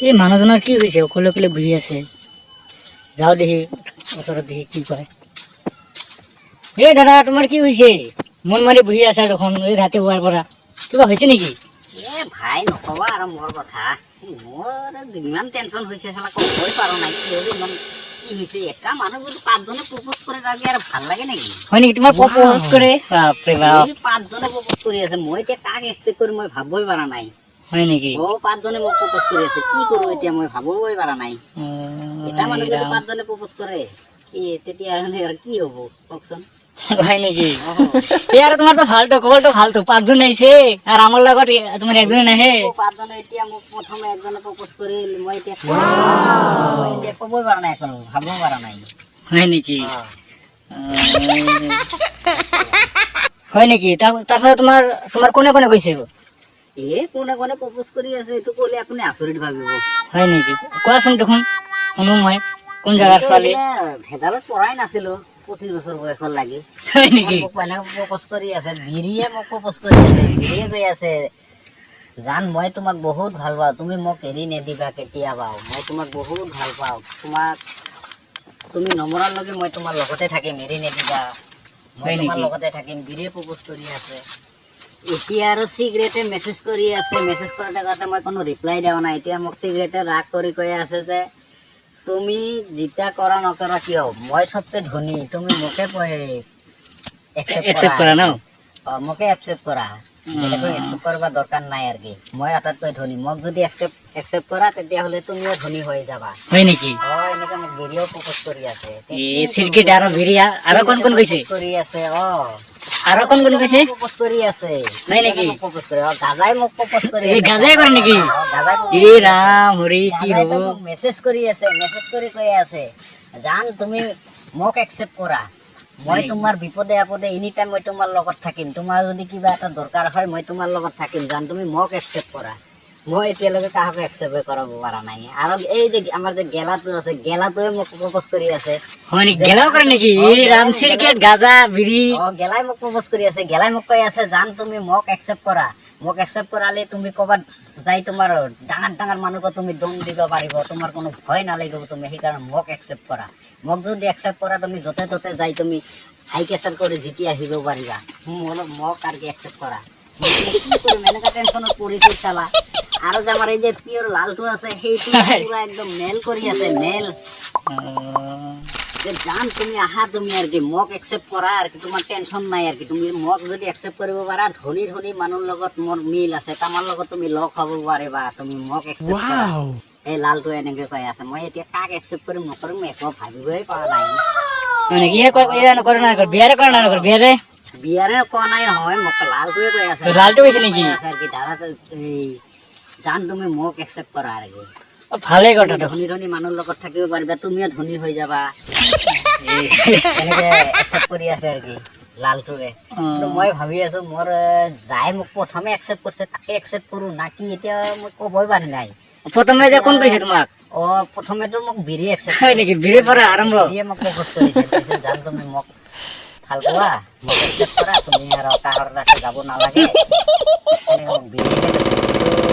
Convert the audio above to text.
এই মানুহজনৰ কি হৈছে অকলে অকলে বহি আছে যাওঁ দেখি ওচৰত দেখি কি কয় এই দাদা তোমাৰ কি হৈছে মন মাৰি বহি আছা দেখোন এই ৰাতিপুৱাৰ পৰা কিবা হৈছে নেকি এ ভাই নকবা আৰু মোৰ কথা মোৰ ইমান টেনচন হৈছে চালা ক'বই পাৰো নাই কি হ'ল ইমান কি হৈছে এটা মানুহ যদি পাঁচজনে প্ৰপ'জ কৰে তাকে আৰু ভাল লাগে নেকি হয় নেকি তোমাৰ প্ৰপ'জ কৰে বাপৰে বাপ এই পাঁচজনে প্ৰপ'জ কৰি আছে মই এতিয়া কাক একচেপ্ট কৰি মই ভাববই পৰা নাই হয় নেকি পাঁচজনে মোক প্ৰপ'জ কৰি আছে কি কৰোঁ এতিয়া মই ভাববই পৰা নাই এটা মানুহ যদি পাঁচজনে প্ৰপ'জ কৰে কি তেতিয়াহ'লে আৰু কি হ'ব কওকচোন হয় নেকি এই আৰু তোমাৰতো ভালতো কবলতো ভালতো পাঁচজন আহিছে আৰু আমাৰ লগত তোমাৰ একজনে নাহে পাঁচজনে এতিয়া মোক প্ৰথমে একজনে প্ৰপ'জ কৰিল মই এতিয়া ক'বই পৰা নাই এখন ভাববই পৰা নাই হয় নেকি হয় নেকি তাৰপিছত তোমাৰ তোমাৰ কোনে কোনে কৈছে কোনে কোনে প্ৰপ'জ কৰি আছে এইটো ক'লে আপুনি আচৰিত ভাবিব হয় নেকি কোৱাচোন দেখোন শুনো মই কোন জেগাৰ ছোৱালী ভেজালত পঢ়াই নাছিলো 25 বছৰ বয়সৰ লাগি হয় নেকি মোক প্ৰপ'জ কৰি আছে বিৰিয়ে মোক প্ৰপ'জ কৰি আছে বিৰিয়ে কৈ আছে জান মই তোমাক বহুত ভাল পাওঁ তুমি মোক এৰি নিদিবা কেতিয়াবাও মই তোমাক বহুত ভাল পাওঁ তোমাক তুমি নমৰালৈকে মই তোমাৰ লগতে থাকিম এৰি নিদিবা মই তোমাৰ লগতে থাকিম বিৰিয়ে প্ৰপ'জ কৰি আছে এতিয়া আৰু চিগাৰেটে মেছেজ কৰি আছে মেছেজ কৰোঁতে কৰোঁতে মই কোনো ৰিপ্লাই দিয়া নাই এতিয়া মোক চিগাৰেটে ৰাগ কৰি কৈ আছে যে তুমি যেতিয়া কৰা নকৰা কিয় মই সবচে ধনী তুমি মোকে একচেপ্ট কৰা ন মোকে একচেপ্ট কৰা বেলেগক একচেপ্ট কৰিব দৰকাৰ নাই আৰু কি মই আটাইতকৈ ধনী মোক যদি একচেপ্ট কৰা তেতিয়াহ'লে তুমিও ধনী হৈ যাবা হয় নেকি এনেকৈ মোক বিৰিয়েও প্ৰপ'জ কৰি আছে এই চিৰকিট আৰু বিৰিয়া আৰু কোন কোন কৈছে কৰি আছে আৰু কোন কোন কৈছে প্ৰপ'জ কৰি আছে হয় নেকি প্ৰপ'জ কৰে গাজাই মোক প্ৰপ'জ কৰি এই গাজাই কৰে নেকি এই ৰাম হৰি কি হ'ব মেছেজ কৰি আছে মেছেজ কৰি কৈ আছে জান তুমি মোক একচেপ্ট কৰা মই তোমাৰ বিপদে আপদে এনি টাইম মই তোমাৰ লগত থাকিম তোমাৰ যদি কিবা এটা দৰকাৰ হয় মই তোমাৰ লগত থাকিম জান তুমি মোক একচেপ্ট কৰা মই এতিয়ালৈকে কাকো একচেপ্ট কৰাব পৰা নাই আৰু এই যে আমাৰ যে গেলাটো আছে গেলাটোৱে মোক প্ৰপ'জ কৰি আছে হয় নেকি গেলাও কৰে নেকি এই ৰাম চিৰকিট গাজা বিৰি গেলাই মোক প্ৰপ'জ কৰি আছে গেলাই মোক কৈ আছে জান তুমি মোক একচেপ্ট কৰা মোক একচেপ্ট কৰালে তুমি ক'ৰবাত যাই তোমাৰ ডাঙৰ ডাঙৰ মানুহক তুমি দম দিব পাৰিব তোমাৰ কোনো ভয় নালাগিব তুমি সেইকাৰণে মোক একচেপ্ট কৰা মোক যদি একচেপ্ট কৰা তুমি য'তে ত'তে যাই তুমি হাই কেচাৰ কৰি জিতি আহিব পাৰিবা মোক আৰু কি একচেপ্ট কৰা কি কৰিম এনেকুৱা টেনশ্যনত পৰিছে চালা আৰু যে আমাৰ এই যে পিয়ৰ লালটো আছে সেইটো পুৰা একদম মেল কৰি আছে মেল যে জান তুমি আহা তুমি আৰু কি মোক একচেপ্ট কৰা আৰু কি তোমাৰ টেনশ্যন নাই আৰু কি তুমি মোক যদি একচেপ্ট কৰিব পাৰা ধনী ধনী মানুহৰ লগত মোৰ মিল আছে তোমাৰ লগত তুমি লগ হ'ব পাৰিবা তুমি মোক একচেপ্ট কৰা এই লালটো এনেকৈ কৈ আছে মই এতিয়া কাক একচেপ্ট কৰিম নকৰিম একো ভাবিবই পৰা নাই মানে কি নকৰে না বিয়াৰে কৰে না নকৰে বিয়াৰে কোৱা নাই নহয় মোক লালটোৱে কৈ আছে লালটো কৈছে নেকি আৰু কি দাদা এই জান তুমি মোক একচেপ্ট কৰা আৰু কি ভালেই কথা ধনী ধনী মানুহৰ লগত থাকিব পাৰিবা তুমিও ধনী হৈ যাবা এনেকে একচেপ্ট কৰি আছে আৰু কি লালটোৱে মই ভাবি আছো মোৰ যাই মোক প্ৰথমে একচেপ্ট কৰিছে তাকে একচেপ্ট কৰো না কি এতিয়া মই ক'বই পৰা নাই প্ৰথমে যে কোন কৈছে তোমাক প্ৰথমেতো মোক বিৰি একচেপ্ট হয় নেকি বিৰিৰ পৰা আৰম্ভ বিৰিয়ে মোক প্ৰপ'জ কৰিছে জান তুমি মোক ভাল পোৱা মোক একচেপ্ট কৰা তুমি আৰু কাষৰ ৰাস্তাত যাব নালাগে এনেকৈ মোক বিৰিয়ে